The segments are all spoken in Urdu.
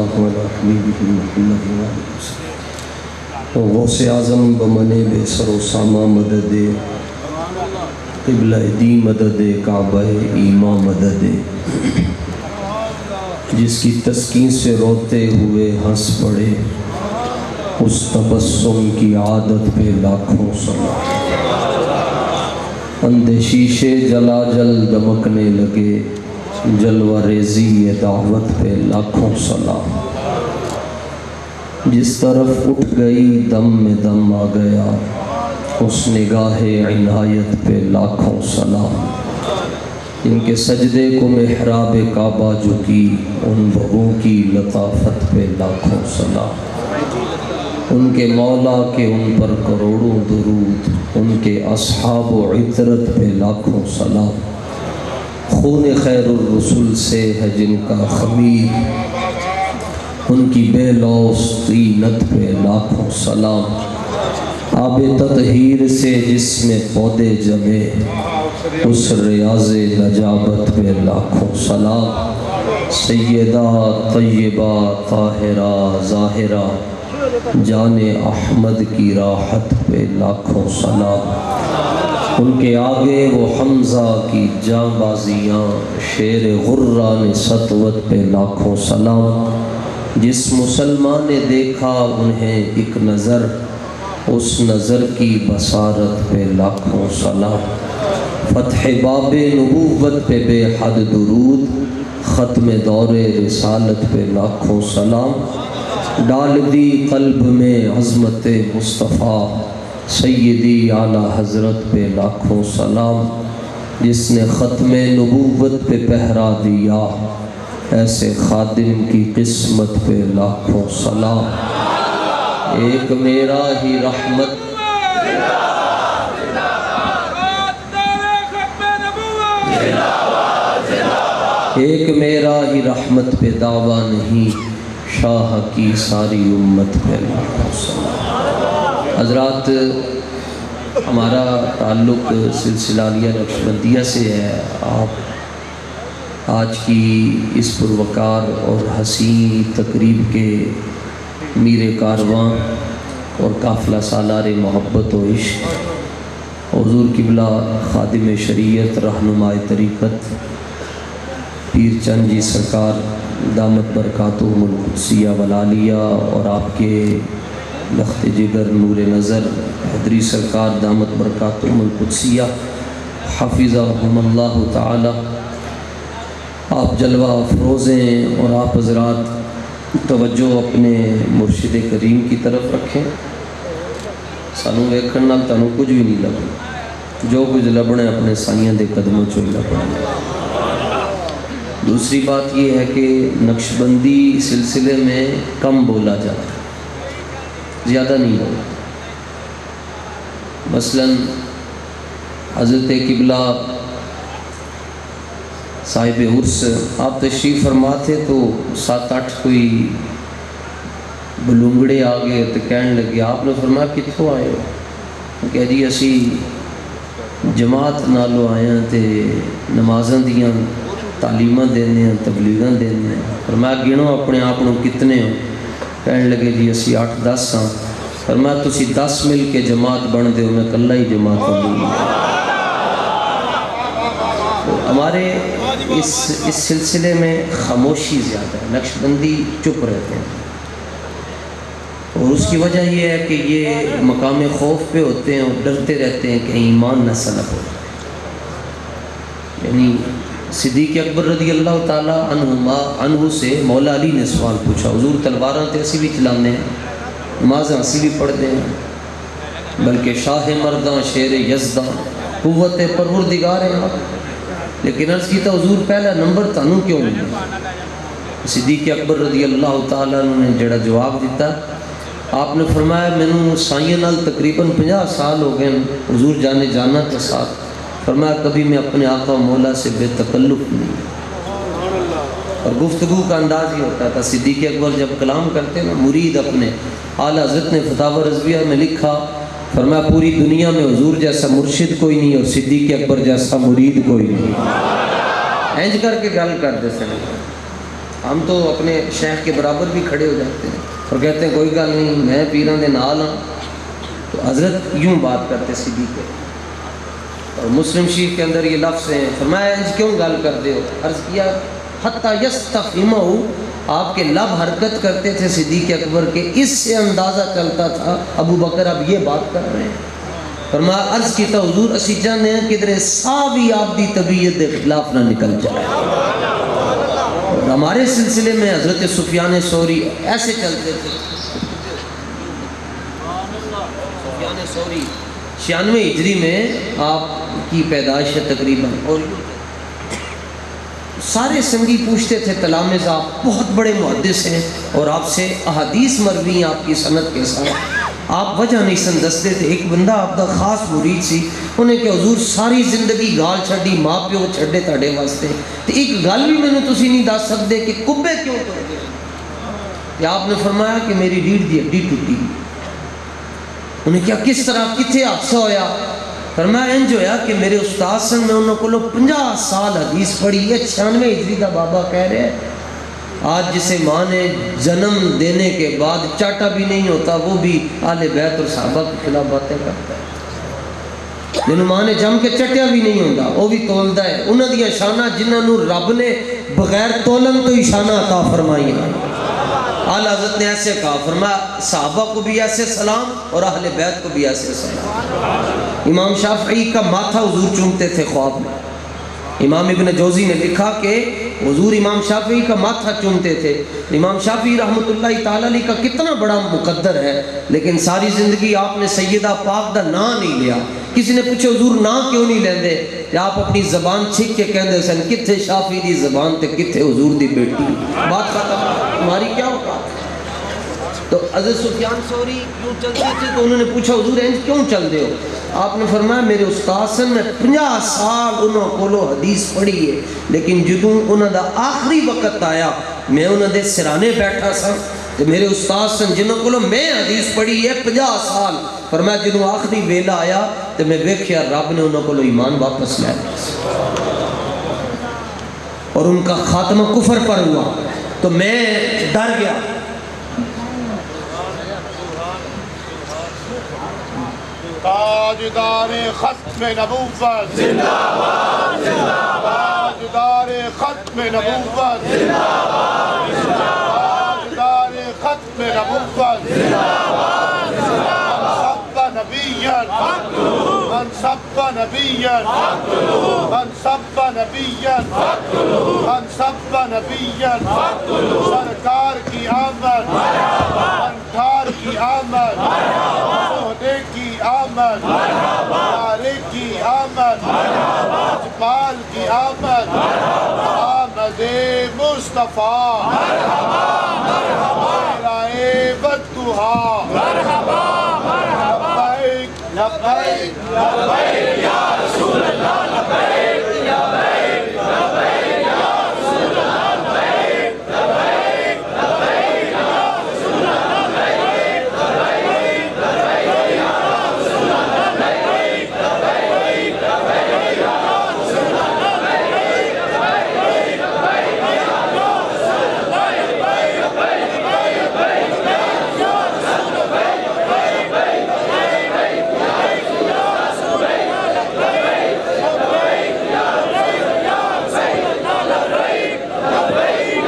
اللہ علی حبیبہ محمد غوث اعظم بمنے بے سر و سامہ مدد قبلہ دی مدد کعبہ ایماں مدد جس کی تسکین سے روتے ہوئے ہنس پڑے اس تبسم کی عادت پہ لاکھوں سلام۔ اندھے شیشے جلا جل دمکنے لگے جلوہ ریزی دعوت پہ لاکھوں سلام۔ جس طرف اٹھ گئی دم میں دم آ گیا اس نگاہ عنایت پہ لاکھوں سلام۔ ان کے سجدے کو محراب کعبہ جھکی ان بھگوں کی لطافت پہ لاکھوں سلام۔ ان کے مولا کے ان پر کروڑوں درود، ان کے اصحاب و عطرت پہ لاکھوں سلام۔ خون خیر الرسول سے ہے جن کا خمیر ان کی بے لوث طینت پہ لاکھوں سلام۔ آب تطہیر سے جس میں پودے جمے اس ریاض نجابت پہ لاکھوں سلام۔ سیدہ طیبہ طاہرہ ظاہرہ جان احمد کی راحت پہ لاکھوں سلام۔ ان کے آگے وہ حمزہ کی جاں بازیاں شیر غران سطوت پہ لاکھوں سلام۔ جس مسلمان نے دیکھا انہیں ایک نظر اس نظر کی بصارت پہ لاکھوں سلام۔ فتح باب نبوت پہ بے حد درود، ختم دور رسالت پہ لاکھوں سلام۔ ڈال دی قلب میں عظمت مصطفیٰ سیدی اعلیٰ حضرت پہ لاکھوں سلام۔ جس نے ختم نبوت پہ پہرا دیا ایسے خادم کی قسمت پہ لاکھوں سلام۔ ایک میرا ہی رحمت ایک میرا ہی رحمت پہ دعویٰ نہیں شاہ کی ساری امت پہ لاکھوں سلام۔ حضرات، ہمارا تعلق سلسلہ عالیہ نقشبندیہ سے ہے۔ آپ آج کی اس پروقار اور حسین تقریب کے میر کارواں اور قافلہ سالار محبت و عشق حضور قبلہ خادم شریعت رہنمائے طریقت پیر چند جی سرکار دامت برکاتہم القدسیہ والعالیہ اور آپ کے لخت جگر نور نظر حضری سرکار دامت برکاتہم القدسیہ حفظہم اللہ تعالی، آپ جلوہ افروز ہیں اور آپ حضرات توجہ اپنے مرشد کریم کی طرف رکھیں۔ سانوں ویکھن نال تانوں کچھ بھی نہیں لبنا، جو کچھ لبنا ہے اپنے سائیاں دے قدموں چوں لبنا ہے۔ دوسری بات یہ ہے کہ نقشبندی سلسلے میں کم بولا جاتا ہے، زیادہ نہیں بولا۔ مثلاً حضرت قبلہ صاحب عرس آپ تشریف فرما تھے تو 7-8 کوئی بلونگڑے آگے تو کہنے لگے، آپ نے فرمایا کتھوں آئے ہو؟ کہہ جی اسی جماعت نالو آئے ہیں تے نمازاں دیاں تعلیماں دینے ہیں تبلیغاں دینے ہیں۔ فرمایا گنو اپنے آپ کو کتنے ہو؟ کہنے لگے جی اسی 8-10 ہاں۔ فرمایا تسی 10 مل کے جماعت بن دے ہو، میں کلہ ہی جماعت ہوں گی۔ ہمارے اس سلسلے میں خاموشی زیادہ ہے، نقشبندی چپ رہتے ہیں، اور اس کی وجہ یہ ہے کہ یہ مقام خوف پہ ہوتے ہیں اور ڈرتے رہتے ہیں کہ ایمان نہ سلب ہو۔ یعنی صدیق اکبر رضی اللہ تعالیٰ عنہ سے مولا علی نے سوال پوچھا، حضور تلواراں تے اسی بھی چلانے ہیں، نمازاں اسی بھی پڑھتے ہیں، بلکہ شاہ مرداں شیر یزداں قوت پروردگار ہیں آپ، لیکن عرض کیتا حضور پہلا نمبر تانوں کیوں نہیں؟ صدیق اکبر رضی اللہ تعالیٰ عنہ نے جڑا جواب دیتا، آپ نے فرمایا مینوں سائیں نال تقریباً 50 سال ہو گئے حضور جانے جانا کے ساتھ، فرمایا کبھی میں اپنے آقا و مولا سے بے تکلف نہیں۔ اور گفتگو کا انداز ہی ہوتا تھا، صدیق اکبر جب کلام کرتے نا مرید اپنے، اعلیٰ حضرت نے فتاوی رضویہ میں لکھا، فرمایا پوری دنیا میں حضور جیسا مرشد کوئی نہیں اور صدیق اکبر جیسا مرید کوئی نہیں۔ اینج کر کے گل کرتے سن، ہم تو اپنے شیخ کے برابر بھی کھڑے ہو جاتے ہیں اور کہتے ہیں کوئی گل نہیں میں پیراں دے نال ہاں. تو حضرت یوں بات کرتے صدیق. اور مسلم شریف کے اندر یہ لفظ ہیں. فرمایا انج کیوں گل کرتے ہو؟ عرض کیا حتی یستفہمہ، آپ کے لب حرکت کرتے تھے صدیق اکبر کے، اس سے اندازہ چلتا تھا ابو بکر اب یہ بات کر رہے ہیں. فرمایا عرض کیتا حضور اسی چاہتے ہیں کہ ادھر سا بھی آپ دی طبیعت کے خلاف نہ نکل جائے. اور ہمارے سلسلے میں حضرت سفیان ثوری ایسے چلتے تھے. سفیان ثوری 96 ہجری میں آپ کی پیدائش ہے تقریباً. اور سارے سنگی پوچھتے تھے تلامذہ آپ بہت بڑے محدث ہیں اور آپ سے احادیث مروی ہیں آپ کی سند کے ساتھ، آپ وجہ نہیں سن دستے تھے. ایک بندہ آپ دا خاص مرید سی، انہیں کہ حضور ساری زندگی گال چھڑی ماں پیو چھڑے تاڑے واسطے، تو ایک گل بھی میں نے تسی نہیں دس سکتے کہ کبے کیوں کرتے ہیں؟ کہ آپ نے فرمایا کہ میری ریڑھ دی ہڈی ٹوٹی. انہیں کیا کس طرح کتنے حادثہ ہویا؟ فرمایا انج ہویا کہ میرے استاد سن میں انہوں کو 50 سال حدیث پڑھی ہے. 96 ہجری دا بابا کہہ رہے ہیں آج جسے ماں نے جنم دینے کے بعد چاٹا بھی نہیں ہوتا وہ بھی اہل بیت اور صحابہ کے خلاف باتیں کرتا ہے. جنہوں ماں نے جم کے چٹیا بھی نہیں ہوتا وہ بھی تولدا ہے. انہوں دیا شانہ جنہوں رب نے بغیر تولن تو شانہ عطا فرمائی ہے. اعلیٰ حضرت نے ایسے کہا، فرمایا صحابہ کو بھی ایسے سلام اور اہل بیت کو بھی ایسے سلام. امام شافعی کا ماتھا حضور چومتے تھے خواب میں. امام ابن جوزی نے لکھا کہ حضور امام شافعی کا ماتھا چومتے تھے. امام شافعی رحمۃ اللہ تعالی علیہ کا کتنا بڑا مقدر ہے، لیکن ساری زندگی آپ نے سیدہ پاک دا نام نہیں لیا. کسی نے پوچھے حضور نام کیوں نہیں لیندے؟ کہ آپ اپنی زبان چھک کے کہندے سن کتھے شافعی دی زبان تے کتھے حضور دی بیٹی. بات ختم، تمہاری کیا اوقات؟ تو حضرت سفیان ثوری کیوں چلتے تھے تو انہوں نے پوچھا حضور انج کیوں چل دے ہو؟ آپ نے فرمایا میرے استاد سن میں 50 سال انہوں کو حدیث پڑھی ہے، لیکن جدوں انہوں دا آخری وقت آیا میں انہوں دے سرانے بیٹھا سا تو میرے استاد سن جنہوں کو میں حدیث پڑھی ہے 50 سال. فرمایا جدوں آخری ویلا آیا تو میں دیکھیا رب نے انہوں کو ایمان واپس لے لیا اور ان کا خاتمہ کفر پر ہوا. تو میں ڈر گیا. تاجدار ختم نبوت زندہ باد زندہ باد. تاجدار ختم نبوت زندہ باد زندہ باد. تاجدار ختم نبوت زندہ باد زندہ باد. من سب نبیا من سب نبیا من سب نبیا سرکار کی آمد انکار کی آمد سہدے کی آمد نعرے کی آمد اجمال کی آمد آمد مصطفیٰ میرائے بدگہا لبیک لبیک یا رسول اللہ لبیک لبیک لبیک یا رسول اللہ لبیک لبیک لبیک یا رسول اللہ لبیک لبیک لبیک یا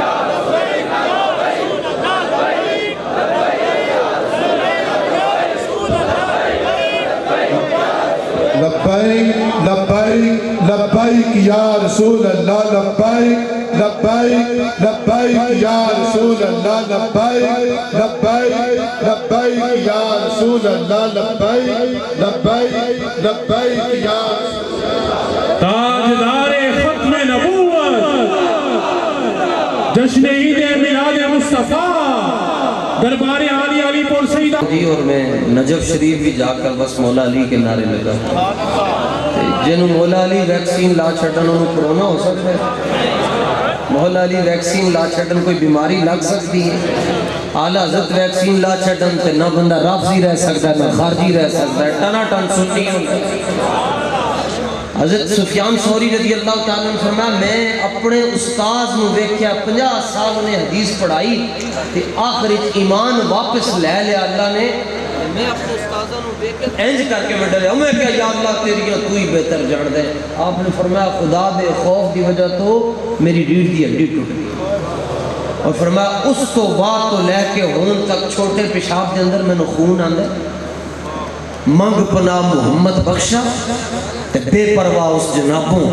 رسول اللہ لبیک لبیک لبیک یا رسول اللہ لبیک لبیک لبیک یا رسول اللہ لبیک لبیک لبیک یا رسول اللہ لبیک لبیک لبیک یا رسول اللہ لبیک لبیک لبیک یا رسول اللہ لبیک لبیک لبیک یا رسول اللہ لبیک لبیک لبیک یا تاجدار ختم نبوت جشن عید میلاد مصطفیٰ دربار عالی علی پور سیدہ جی. اور میں نجف شریف بھی جا کر بس مولا علی کے نعرے لگا جنہوں مولا علی ویکسین لا چھٹن انہوں کرونا ہو سکتا ہے. مولا علی ویکسین لا چھٹن کوئی بیماری لگ سکتی ہے. اعلیٰ حضرت ویکسین لا چھٹن تے نہ بندہ رافضی رہ سکتا ہے نہ خارجی رہ سکتا ہے. ٹنا ٹن سنی ہوتا ہے. حضرت سفیان ثوری رضی اللہ تعالیٰ نے فرمایا میں اپنے استاذ نو ویکھیا 50 سال نے حدیث پڑھائی تے آخر ایمان واپس لے لیا اللہ نے. میں اپنے استاذہ نو ویکھ کے انج کر کے میں ڈریا, میں کہا یا اللہ تیریاں تو ہی بہتر جان دے. آپ نے فرمایا خدا دے خوف دی وجہ تو میری ریڑھ دی ہڈی ٹوٹ گئی, اور فرمایا اس تو بعد تو لے کے ہون تک چھوٹے پیشاب دے اندر مینوں خون آندا منگ پناہ محمد بخشا تے بے پرواہ اس جنابوں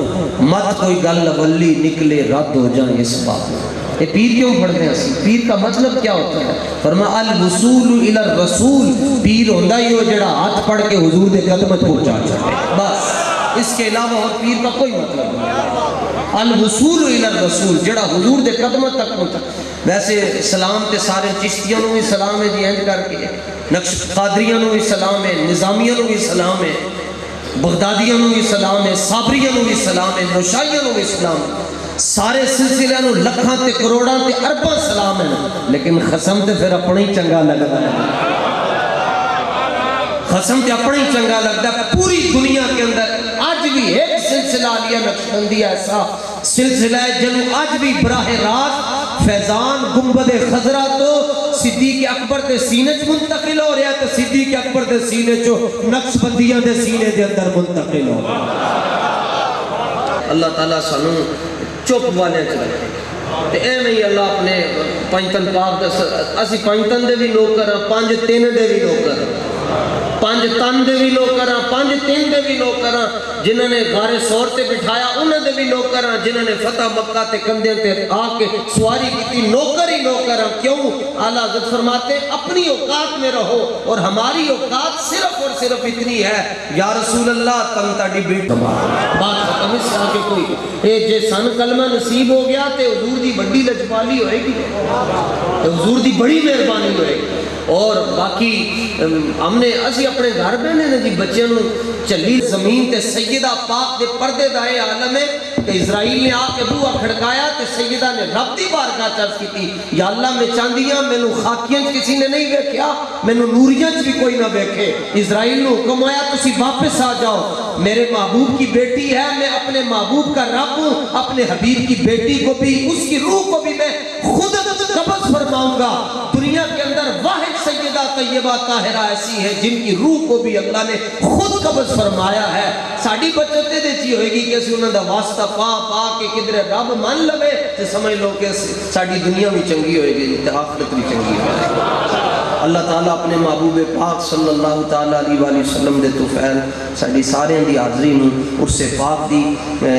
مت کوئی گل ولی نکلے رد ہو جائیں اس بات. یہ پیر کیوں پڑھتے ہیں اسی؟ پیر کا مطلب کیا ہوتا ہے؟ فرمایا الوصول الی الرسول, پیر ہوندا ہی ہو جڑا ہاتھ پڑھ کے حضور دے قدم تے پہنچا چھڑے, بس اس کے علاوہ اور پیر کا کوئی مطلب نہیں. الوصول الی الرسول جڑا حضور دے قدم تک پہنچا. ویسے سلام تے سارے چشتیاں نو بھی سلام ہے جی, انج کر کے نقش قادریاں نو بھی سلام ہے, نظامیاں نو بھی سلام ہے, بغدادیاں نو بھی سلام ہے, صابریاں نو بھی سلام ہے, نوشائیاں نو بھی سلام ہے, سارے سلسلے نو لکھاں تے کروڑاں تے ارباں سلام ہے. لیکن خسم تے پھر اپنے ہی چنگا لگتا ہے, خسم تے اپنے ہی چنگا لگتا ہے. پوری دنیا کے اندر آج بھی ایک سلسلہ عالیہ نقشبندی ایسا سلسلہ ہے جنہوں آج بھی براہ راست فیضان گنبد خضرہ تو صدیق اکبر دے سینے چ منتقل ہو رہا ہے, تو صدیق اکبر دے سینے چو نقشبندیاں دے سینے دے اندر منتقل ہو رہا ہے. اللہ تعالیٰ سانوں چپ والے چلے تے اے نہیں اللہ اپنے پنجتن پاک اسی پنجتن دے بھی لوگ کراں, 5-3 دے بھی لوگ کراں, 5 تن دے بھی لوگ کراں, 5-3 دے بھی لوگ کراں, جنہوں نے غار سور تے بٹھایا انہوں دے بھی لوگ کراں, جنہوں نے فتح مکہ تے کندھے تے آ کے سواری کی تھی نوکر ہی نوکراں. کیوں؟ اعلیٰ حضرت فرماتے اپنی اوقات میں رہو, اور ہماری اوقات صرف اور صرف اتنی ہے یا رسول اللہ تن تاڑی بیٹ بات ختم. اس سے آگے کوئی اے جے سن کلمہ نصیب ہو گیا تے حضور دی بڑی لجپالی ہوئے گی, حضور دی بڑی مہربانی ہوئے گی. اور باقی ہم نے اسی اپنے گھر بہنے نے جی بچے نو چلی زمین تے سیدہ پاک دے پردے دائے عالم ہے کہ اسرائیل نے آ کے بوہا کھڑکایا تے سیدہ نے رب دی بارگاہ چرچ کی تھی, یا اللہ میں چاندیاں مینوں خاکیاں کسی نے نہیں ویکھیا, مینوں نوریاں بھی کوئی نہ ویکھے. اسرائیل نو حکم آیا تسی واپس آ جاؤ, میرے محبوب کی بیٹی ہے, میں اپنے محبوب کا رب ہوں, اپنے حبیب کی بیٹی کو بھی اس کی روح کو بھی میں خود قبض فرماؤں گا. دنیا کے اندر واحد سیدہ طیبہ طاہرہ ایسی ہے جن کی روح کو بھی اللہ نے خود قبض فرمایا ہے. ساڑی بچتے دے چی ہوئے گی کہ اسی انہوں نے واسطہ پا کے کدھر رب مان لوے تے سمجھ لو کہ ساڑی دنیا بھی چنگی ہوئے گی تے آخرت بھی چنگی ہوئے گی. اللہ تعالیٰ اپنے محبوب پاک صلی اللہ تعالیٰ علیہ وآلہ وسلم دے توفیل ساڑی سارے دی حاضری نوں عرص پاک دی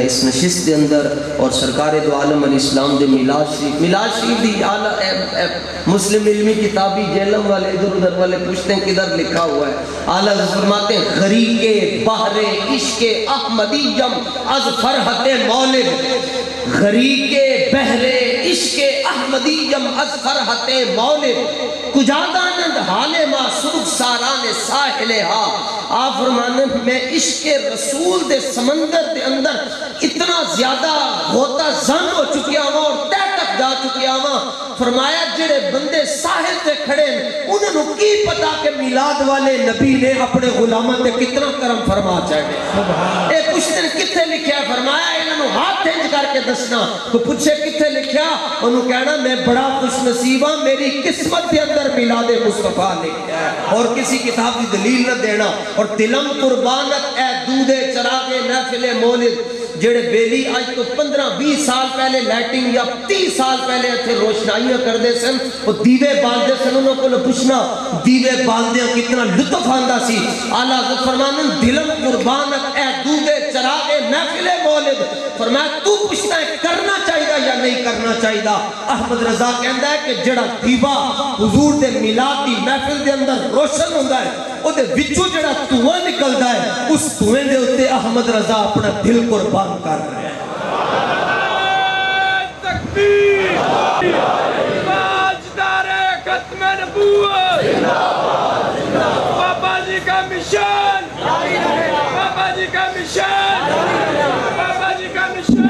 اس نشست دے اندر, اور سرکار دو عالم علیہ السلام دے میلاد شریف دی مسلم علمی کتابی جیلم والے ادھر ادھر والے پوچھتے ہیں کدھر لکھا ہوا ہے. اعلیٰ فرماتے ہیں غریق بحر عشق احمدیم از فرحت مولد, غریق بحر عشق احمدیم از فرحت مولد, کجادانند حال ما سرخ ساران ساحل ہا. آپ فرمانے میں عشق رسول دے سمندر دے اندر اتنا زیادہ غوطہ زن ہو چکیا ہوا اور تہ تک جا چکیا ہوا. فرمایا جڑے بندے ساحل تے کھڑے انہوں نے کی پتا کہ میلاد والے نبی نے اپنے غلاموں تے کتنا کرم فرما چاہے. اے کچھ دن کتھے لکھیا ہے؟ فرمایا انہوں نے ہاتھ ہنج کر کے دسنا. تو پوچھے کتھے لکھیا؟ انہوں کہنا میں بڑا خوش نصیب ہوں, میری قسمت کے اندر میلاد مصطفیٰ لکھیا ہے, اور کسی کتاب کی دلیل نہ دینا. اور دلم قربانت اے دودے چراغے محفل مولد, جڑے بیلی آج تو 15-20 سال پہلے لائٹنگ یا 30 سال پہلے اتھے روشنائیاں کر دے سن, وہ دیوے باندے سن, انہوں کو پوچھنا دیوے باندے کتنا لطف آندہ سی. اعلیٰ حضرت فرمانے دلم قربانت اے دودے چراغے محفل مولد. فرمایا تو پوچھتا ہے کرنا چاہیے یا نہیں کرنا چاہیے؟ احمد رضا کہندا ہے کہ جڑا دیوا حضور دے میلاد دی محفل دے اندر روشن ہوندا ہے او دے وچوں جڑا دھواں نکلدا ہے اس دھویں دے اوتے احمد رضا اپنا دل قربان کر رہے ہیں. تکبیر تاجدار ختم نبوت بابا جی کا مشن, بابا جی کا مشن, بابا جی کا مشن,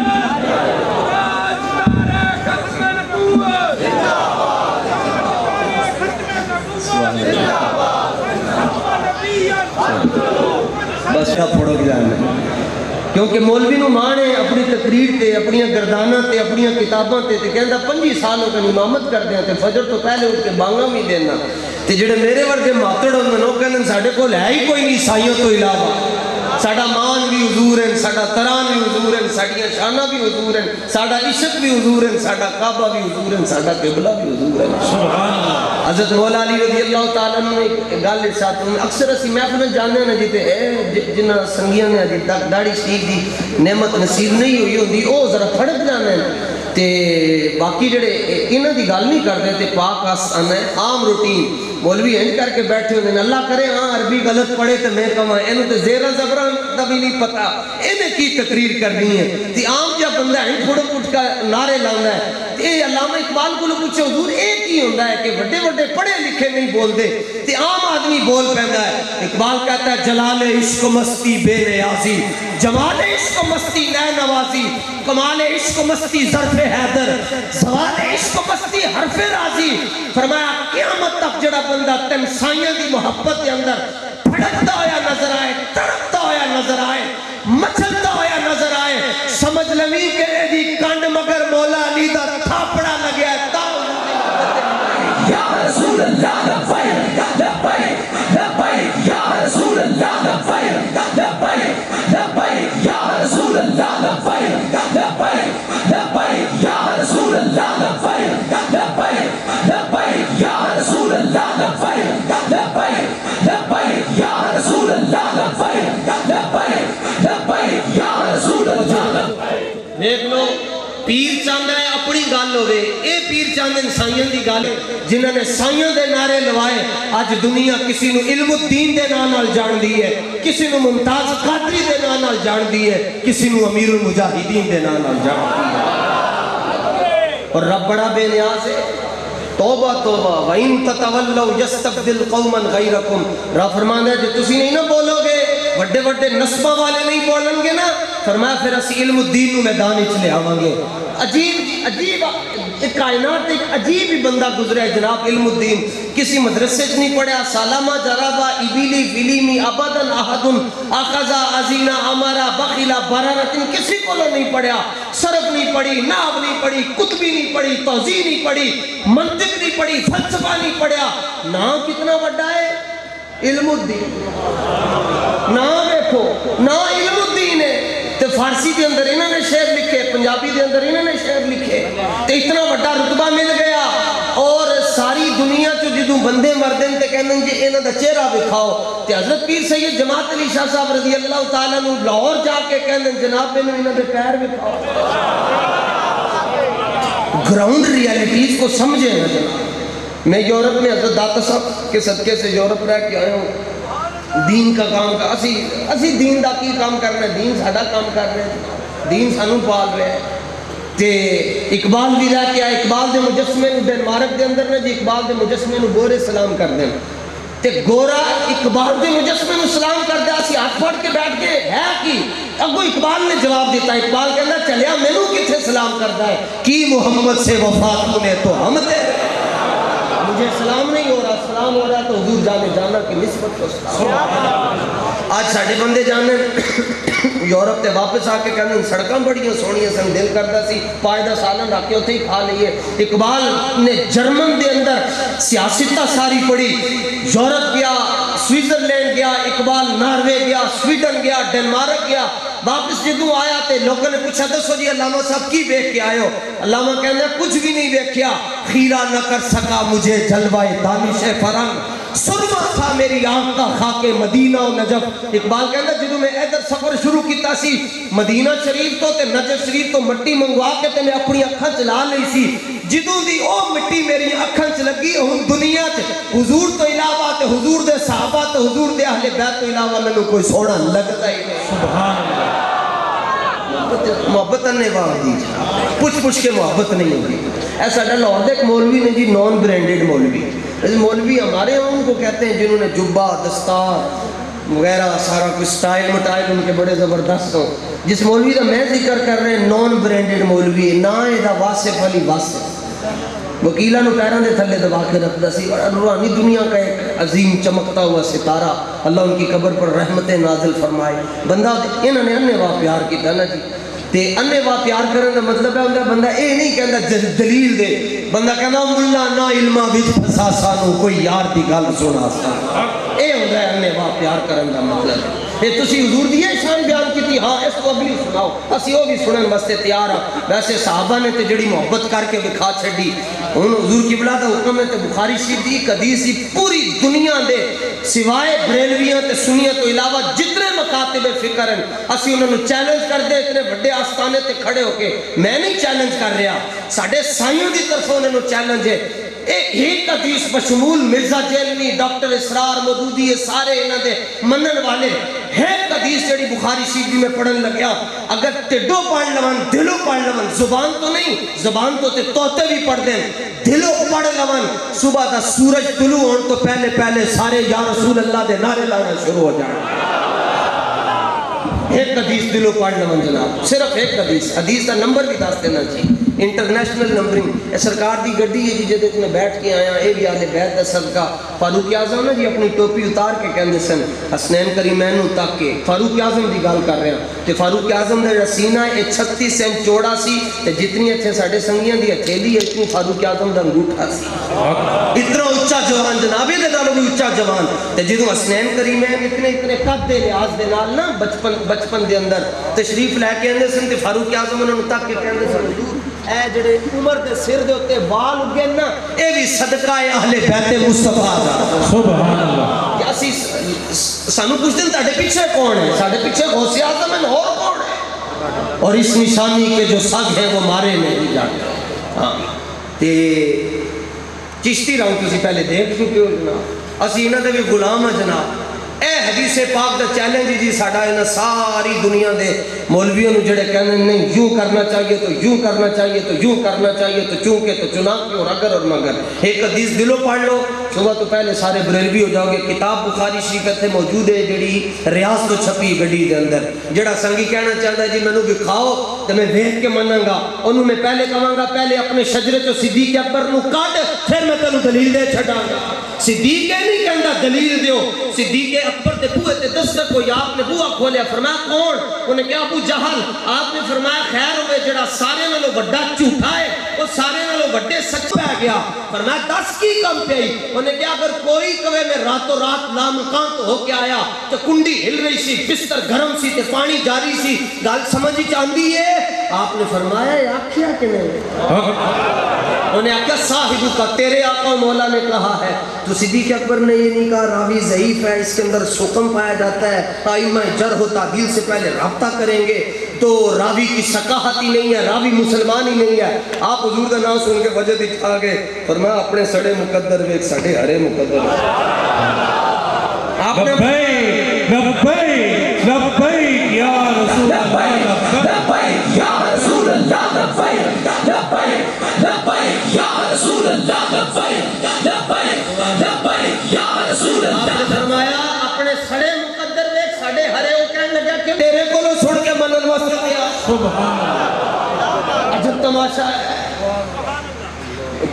تاجدار ختم نبوت بس کیا پڑھو گیا ہے. کیونکہ مولوی نو مان ہے اپنی تقریر تے اپنی گردانہ تے اپنی کتاباں تے کہندا 25 سال ہو گئے امامت کردے تے فجر تو پہلے اٹھ کے بانگا بھی دینا تے جڑے میرے ورگے ماتڑ ہوندے نو کہندے ساڈے کول ہے ہی کوئی نہیں عیسائیوں تو علاوہ ساڈا مان بھی حضور ہے ساڈا تران بھی حضور ہے ساڈیاں شاناں بھی حضور ہیں ساڈا عشق بھی حضور ہے ساڈا کعبہ بھی حضور ہے ساڈا قبلہ بھی حضور ہے سبحان اللہ حضرت مولا علی رضی اللہ تعالیٰ عنہ نے ایک گل ارشاد فرمائی اکثر اسی محفل جانے ہیں جتے جنہاں سنگیاں نے اجے تک داڑھی شریف دی نعمت نصیب نہیں ہوئی ہوندی او ذرا پھڑک جانے تے باقی جڑے انہاں دی گل نہیں کردے تے پاک آسان ہے عام روٹین مولوی انج کر کے بیٹھے ہوندے اللہ کرے ہاں عربی غلط پڑھے تے میں کہاں اینو تے زیرہ زبراں دا بھی نہیں پتہ اینے کی تقریر کرنی ہے تے عام جا بندہ ہے پھڑ پھٹ کا نعرے لاؤندا ہے تے علامہ اقبال کو پوچھے حضور ایک ہی ہوندا ہے کہ بڑے بڑے پڑھے لکھے نہیں بولدے تے عام آدمی بول پیندا ہے اقبال کہتا ہے جلال عشق و مستی بے نیازی جمال عشق و مستی نئے نوازی کمال عشق و مستی ظرف حیدر زوال عشق و مستی حرف راضی فرمایا قیامت تک جڑا بندہ تن سائیاں دی محبت کے اندر پھڑکتا ہویا نظر آئے تڑپتا ہویا نظر آئے مچلتا ہویا نظر آئے سمجھ لوی کہ دی کنڈ مگر مولا علی دا تھاپڑا لگیا ہے یا رسول اللہ لبیک لبیک لبیک یا رسول اللہ لبیک لبیک لبیک یا رسول اللہ لبیک لبیک لبیک یا رسول اللہ لبیک لبیک لبیک یا رسول اللہ لبیک لبیک لبیک یا رسول اللہ لبیک لبیک لبیک یا رسول اللہ دیکھ لو پیر چاہتا ہے اپنی گل ہوئے اے پیر چاہتے ہیں سائیاں دی گل جنہوں نے سائیاں دے نعرے لوائے آج دنیا کسی نو علم الدین دے نال جان دی ہے کسی نو ممتاز قادری دے نال جان دی ہے کسی نو امیر المجاہدین دے نال جان دی ہے اور رب بڑا بے نیاز ہے توبہ توبہ وَإِن تَتَوَلَّوْا يَسْتَبْدِلْ قَوْمًا غَيْرَكُمْ رب فرماندہ ہے جو تسی نہیں نہ بولو گے بڑے بڑے نسبہ والے نہیں بولن گے نا فرمایا پھر اسی علم الدین نو میدان اچھ لے آوان گے عجیب کائنات ایک عجیب ہی بندہ گزرے ہے جناب علم الدین کسی مدرسے نہیں پڑھا سالامہ جرابہ ابیلی فلیمی ابدن احدن اخذا عزینہ امارا بخیلہ برارتن کسی کو نہیں پڑھا صرف نہیں پڑھی نحو نہیں پڑھی کتبی نہیں پڑھی توضیح نہیں پڑھی منطق نہیں پڑھی فلسفہ نہیں پڑھا نام کتنا بڑا ہے علم الدین نام دیکھو نام علم الدین ہے تو فارسی کے اندر انہوں نے شعر لکھے پنجابی کے اندر انہوں نے شعر لکھے تو اتنا بڑا رتبہ مل گیا اور ساری دنیا چو جدوں بندے مردن تے کہنے جی انہوں دا چہرہ بکھاؤ تو حضرت پیر سید جماعت علی شاہ صاحب رضی اللہ تعالیٰ نے لاہور جا کے کہنے جناب انہوں دے پیر بکھاؤ گراؤنڈ ریالٹیز کو سمجھے نا جناب میں یورپ میں حضرت داتا صاحب کے صدقے سے یورپ رہ کے آیا ہوں دین کا کام کا اسی دین دا کی کام کر رہے ہیں دین ساڑا کام کر رہے ہیں دین سانوں پال رہے ہیں تے اقبال بھی رہ کے آئے اقبال دے مجسمے نو ڈنمارک دے اندر نے جی اقبال دے مجسمے نو گورے سلام کر دیں تے گورا اقبال دے مجسمے نو سلام کر دیا اسی ہاتھ پھڑ کے بیٹھ کے ہے کی اگو اقبال نے جواب دیتا ہے اقبال کہنا چلیا میں نو کتھے سلام کرتا ہے کی محمد سے وفات نے تو ہم دے مجھے سلام نہیں ہو رہا سلام ہو رہا تو حضور جانے جانا کی نسبت کو سلام آج ساڑھے بندے جانے یورپ تے واپس آ کے کہنے سڑکاں بڑیاں سونیاں سن دل کرتا سی پائدہ سالن رکھ کے ہوتے ہی کھا لئیے اقبال نے جرمن دے اندر سیاستہ ساری پڑی یورپ گیا سویزرلینڈ گیا اقبال ناروے گیا سویڈن گیا ڈنمارک گیا واپس جدوں آیا تے لوگوں نے پوچھا دسو جی علامہ صاحب کی بیک کے آئے ہو علامہ کہنے کچھ بھی نہیں بیکھیا خیرہ نہ کر سکا مجھے جلوہ دانش فرنگ سرما تھا میری آنکھ کا خاک مدینہ و نجف اقبال کہنا جدوں میں ادھر سفر شروع کیتا سی مدینہ شریف تو تے نجف شریف تو مٹی منگوا کے تے میں اپنی اکھاں چلا لئی سی جدوں دی او مٹی میری اکھاں چ لگی ہن دنیا چ حضور تو علاوہ تے حضور دے صحابہ تے حضور دے اہل بیت تو علاوہ مینوں کوئی سونا لگتا ہی نہیں سبحان اللہ محبت نے وہاں دی پوچھ کے محبت نہیں ہوگی ایسا لاہور دے ایک مولوی نے جی نان برینڈڈ مولوی مولوی ہمارے ہاں ان کو کہتے ہیں جنہوں نے جبہ دستار وغیرہ سارا کوئی سٹائل مٹائل ان کے بڑے زبردست ہوں جس مولوی کا میں ذکر کر رہے ہیں نان برینڈڈ مولوی نہ ایدہ واصف علی واصف وکیلاں نو پیراں دے تھلے دبا کے رکھدا سی، اور روحانی دنیا کا ایک عظیم چمکتا ہوا ستارہ، اللہ ان کی قبر پر رحمتیں نازل فرمائے۔ بندہ انہاں نے اننے واہ پیار کیتا نا جی، تے اننے واہ پیار کرنے کا مطلب ہے ہوندا بندہ اے نہیں کہندا دلیل دے، بندہ کہندا ملا نا علما وچ پھسا سانو کوئی یار دی گل سنا سا، اے ہوندا ہے اننے واہ پیار کرنے کا مطلب۔ تے تسی حضور دی شان بیان کیتی، ہاں اس کو اگلی سناؤ، اسی وہ بھی سنن واسطے تیار ہاں۔ ویسے صحابہ نے تے جڑی محبت کر کے دکھا چھڈی، ہن حضور قبلہ دا حکم ہے تے بخاری شریف دی ایک حدیث ہی پوری دنیا دے سوائے بریلویاں تے سنیاں تو علاوہ جتنے مکاتب فکر ہیں اسی انہوں نے چیلنج کر دے، اتنے بڑے آستانے تے کھڑے ہو کے میں نہیں چیلنج کر رہا، ساڈے سائیوں دی طرفوں انہوں نے چیلنج ہے۔ ایک حدیث بشمول مرزا جیلنی، ڈاکٹر اسرار مودودی، یہ سارے انہوں دے منن والے، ایک حدیث جڑی بخاری شریف میں پڑھن لگیا، اگر ٹڈو پڑھ لون دلوں پڑھ لون، زبان تو نہیں، زبان تو تے طوطے بھی پڑھ دیں، دلوں پڑھ لون، صبح دا سورج طلوع ہون تو پہلے پہلے سارے یا رسول اللہ دے نعرے لانا شروع ہو جائیں۔ ایک حدیث دلوں پڑھ لون جناب، صرف ایک حدیث دا نمبر بھی دس دینا چاہیے، انٹرنیشنل نمبرنگ۔ اے سرکار دی گڈی ہے جی جدے میں بیٹھ کے آیا، اے بھی آلے بیت دا صدقہ۔ فاروق اعظم نا جی اپنی ٹوپی اتار کے کہندے سن حسنین کریمین نو تک کے، فاروق اعظم دی گل کر رہے ہیں، تے فاروق اعظم دا جڑا سینہ ہے 36 انچ چوڑا سی، تے جتنی اتھے ساڈے سنگیاں دی ہتھیلی ہے اتنی فاروق اعظم دا انگوٹھا سی، اتنا اونچا جوان جناب، دے نالوں بھی اونچا جوان۔ تے جدوں حسنین کریمین اتنے قد دے لحاظ دے نال نا بچپن دے اندر تشریف لے کے آندے سن، تے فاروق اعظم انہاں نوں تک کے کہندے سن حضور اے جڑے عمر دے سر دے اوتے بال اگے نا، اے بھی صدقہ ہے اہل بیت مصطفیٰ دا۔ سبحان اللہ۔ کہ اسی سانو پوچھتے ہیں تہاڈے پیچھے کون ہے؟ ساڈے پیچھے غوث اعظم ہیں، اور کون ہے؟ اور اس نشانی کے جو سگ ہیں وہ مارے نہیں جاتے۔ ہاں تے چشتی راؤں تسی پہلے دیکھ چکے ہو جناب، اسی انہاں دے بھی غلام ہیں جناب۔ اے حدیث پاک دا چیلنج جی ساڈا انہاں ساری دنیا دے مولویوں نو جڑے کہندے نہیں یوں کرنا چاہیے تو یوں کرنا چاہیے تو یوں کرنا چاہیے تو چونکہ تو چنانکہ اور اگر اور مگر، ایک حدیث دلوں پڑھ لو، صبح تو پہلے سارے بریلوی ہو جاؤ گے۔ کتاب بخاری شریف تے موجود ہے جڑی ریاض تو چھپی گڈی دے اندر، جڑا سنگی کہنا چاہتا ہے جی مینوں دکھاؤ تے میں دیکھ کے مناں گا، انہوں میں پہلے کہاں گا پہلے اپنے شجرے تو صدیق اکبر نو کٹ، پھر میں تینوں دلیل دے چھڈاں گا۔ صدیق نہیں کہندا دلیل دیو، صدیق اکبر دے بوئے تے دستک ہوئی، آپ نے بوہ کھولیا، فرمایا کون؟ انہیں کہا ابو جہل۔ آپ نے فرمایا خیر ہوئے جڑا سارے نالوں بڑا جھوٹا ہے وہ سارے نالوں بڑے سچ پہ گیا۔ فرمایا 10 کی کم پہ ہی؟ انہیں کہا اگر کوئی کہے میں راتوں رات لامکان تو ہو کے آیا تو کنڈی ہل رہی سی، بستر گرم سی تے پانی جاری سی، گل سمجھ چاندی ہے؟ آپ نے فرمایا یہ آکھیا کہ نہیں؟ انہیں آکھیا صاحبو کا تیرے آقا مولا نے کہا ہے۔ تو صدیق اکبر نے یہ نہیں کہا راوی ضعیف ہے، اس کے اندر سقم پایا جاتا ہے، ائمہ جرح و تعدیل سے پہلے رابطہ کریں گے تو راوی کی ثقافت ہی نہیں ہے، راوی مسلمان ہی نہیں ہے۔ آپ حضور کا نام سن کے وجہ دکھا گئے، فرمایا اپنے سڑے مقدر ویک سڑے ہرے مقدر۔ آپ نے لبیک لبیک لبیک یا رسول اللہ، لبیک یا رسول اللہ، لبیک لبیک لبیک یا رسول اللہ، لبیک لبیک لبیک یا رسول اللہ۔ آپ نے فرمایا اپنے سڑے مقدر ویک سڑے ہرے، وہ کہنے لگا کہ تیرے کو لو سن کے منن واسطے کیا؟ سبحان اللہ۔ عجب تماشا ہے۔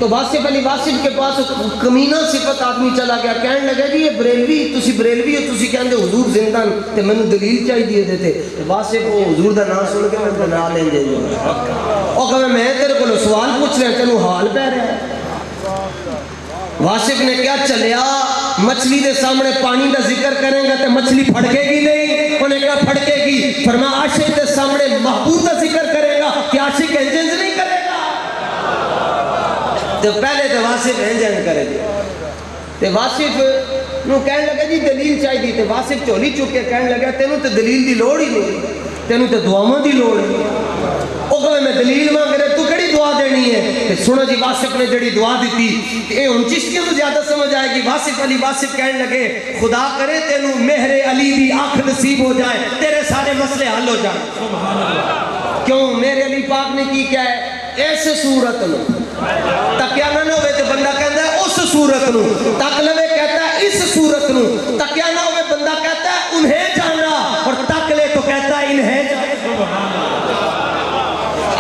تو واصف علی واصف کے پاس کمینہ صفت آدمی چلا گیا، کہنے لگا جی یہ بریلوی، تسی بریلوی ہو، تسی کہندے حضور زندہ تے مینوں دلیل چاہیے دیے دیتے۔ واصف وہ حضور دا نام سن کے میں بنا لیں دے جو او کہ میں تیرے کو سوال پوچھ رہا تینوں حال پہ رہا ہے۔ واصف نے کیا چلیا مچھلی دے سامنے پانی دا ذکر کریں گا تے مچھلی پھڑکے گی نہیں؟ انہیں کہا پھڑکے گی۔ فرمایا عاشق دے سامنے محبوب دا ذکر کرے گا کہ عاشق انجنز نہیں کرے گا؟ تو پہلے تو واصف انجن کرے گی۔ تو واصف نو کہنے لگا جی دلیل چاہیے دی، تو واصف چولی چک کے کہنے لگا تینوں تو دلیل دی لوڑ ہی نہیں، تینوں تو دعاواں دی لوڑ ہے۔ وہ کہے میں دلیل مانگ رہے تو کڑی دعا دینی ہے؟ کہ سنو جی واصف نے جڑی دعا دیتی اے ان چشتیوں تو زیادہ سمجھ آئے گی۔ واصف علی واصف کہنے لگے خدا کرے تینوں مہر علی دی آنکھ نصیب ہو جائے، تیرے سارے مسئلے حل ہو جائیں۔ کیوں؟ میرے علی پاک نے کی کیا ہے؟ ایسے صورت نو تکیا نہ ہوئے تو بندہ کہتا ہے اس صورت نو، تک لوے کہتا ہے اس صورت نو، تکیا نہ ہوئے بندہ کہتا ہے انہیں جانا، اور تک لے تو کہتا ہے انہیں جانا۔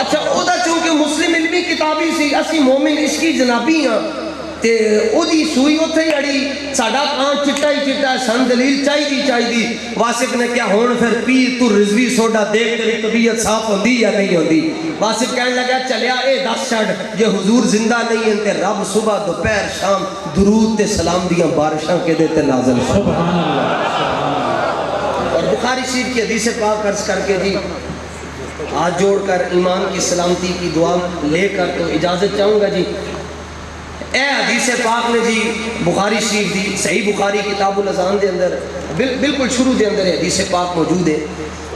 اچھا او دا چونکہ مسلم علمی کتابی سی، اسی مومن عشقی جنابی ہاں تے او دی سوئی اتھے ہی اڑی ساڈا کان چٹا ہی چٹا سن دلیل چاہیے واسف نے کیا ہون پھر پیر تو رضوی سوڈا دیکھ تیری طبیعت صاف ہوندی یا نہیں ہوندی واسف کہنے لگا چلیا اے دس چھڑ جے حضور زندہ نہیں ہیں تے رب صبح دوپہر شام درود تے سلام دیاں بارشاں کے دیتے نازل سبحان اللہ اور بخاری شریف کی حدیث پاک عرض کر کے جی ہاتھ جوڑ کر ایمان کی سلامتی کی دعا لے کر تو اجازت چاہوں گا جی اے حدیث پاک نے جی بخاری شریف دی صحیح بخاری کتاب الاذان دے اندر بالکل شروع دے اندر حدیث پاک موجود ہے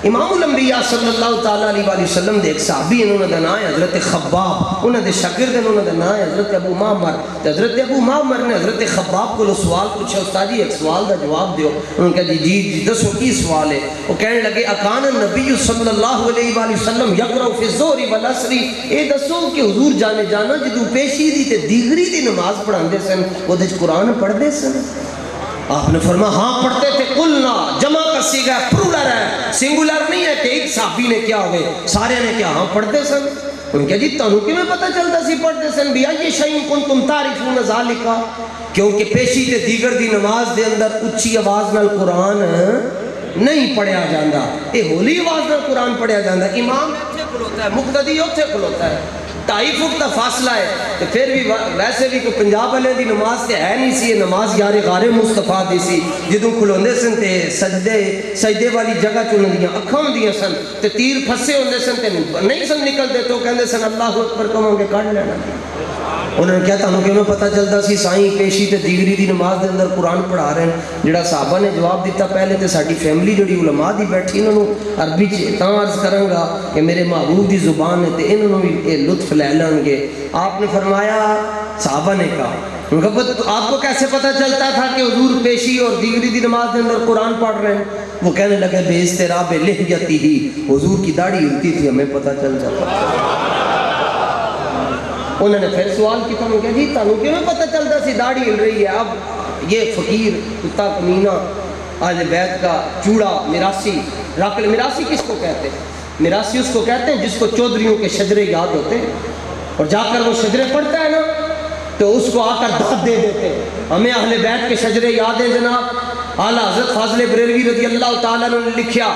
امام الانبیاء صلی اللہ تعالیٰ علیہ وآلہ وسلم دے ایک صحابی ہیں انہوں نے نام ہے حضرت خباب انہوں نے شاگرد ہیں انہوں نے نام ہے حضرت ابو معمر حضرت ابو معمر نے حضرت خباب کو سوال پوچھا استاد جی ایک سوال دا جواب دیو انہوں نے کہا جی دسو کی سوال ہے وہ کہنے لگے اکان النبی صلی اللہ علیہ وآلہ وسلم یقرأ فی الظہر والعصر اے دسو کہ حضور جانے جانا جدو پیشی دی تے دیگری دی نماز پڑھاندے سن وہ دے قرآن پڑھ دے سن آپ نے فرمایا ہاں پڑھتے تھے قلنا جمع کا سیگا پلورل ہے سنگولر نہیں ہے کہ ایک صحابی نے کیا ہوئے سارے نے کیا ہاں پڑھتے سن ان کے جی تانوں کی میں پتہ چلتا سی پڑھتے سن بیا یہ شئین کنتم تعریفون ذالکا کیونکہ پیشی تے دیگر دی نماز دے اندر اچھی آواز نال قرآن نہیں پڑھیا جاندہ اے ہولی آواز نال قرآن پڑھیا جاندہ امام اتھے کھلوتا ہے مقتدی اتھے کھلوتا ہے 2.5 فٹ کا فاصلہ ہے تو پھر بھی ویسے بھی کوئی پنجاب والے دی نماز تے ہے نہیں سی نماز یار غار مصطفیٰ دی سی جدوں کھلوندے سن تے سجدے والی جگہ چ دیاں اکھاں ہوندیاں سن تے تیر پھسے ہوندے سن تے نہیں سن نکلدے تو کہندے سن اللہ اکبر کہوں گے کڈ لینا انہوں نے کیا تانوں کہ میں پتہ چلتا سی سائیں پیشی تے دیگری دی نماز دے اندر قرآن پڑھا رہے ہیں جڑا صحابہ نے جواب دیتا پہلے تے ساڈی فیملی جڑی علماء دی بیٹھی انہوں نے عربی تاں عرض کروں گا کہ میرے محبوب دی زبان ہے تے انہوں نے بھی لطف لے لیں گے آپ نے فرمایا صحابہ نے کہا آپ کو کیسے پتہ چلتا تھا کہ حضور پیشی اور دیگری دی نماز دے اندر قرآن پڑھ رہے ہیں وہ کہنے لگے بے استراب لحیتی ہی حضور کی داڑھی ہلتی تھی ہمیں پتہ چل جاتا انہوں نے پھر سوال کیا انہوں نے کہا جی تانوں کیوں میں پتہ چلتا سی داڑھی ہل رہی ہے اب یہ فقیر کتا کمینہ اہل بیت کا چوڑا میراثی راکل میراثی کس کو کہتے ہیں میراثی اس کو کہتے ہیں جس کو چودھریوں کے شجرے یاد ہوتے ہیں اور جا کر وہ شجرے پڑھتا ہے نا تو اس کو آ کر داد دے دیتے ہیں ہمیں اہل بیت کے شجرے یاد ہیں جناب اعلیٰ حضرت فاضل بریلوی رضی اللہ تعالیٰ نے لکھیا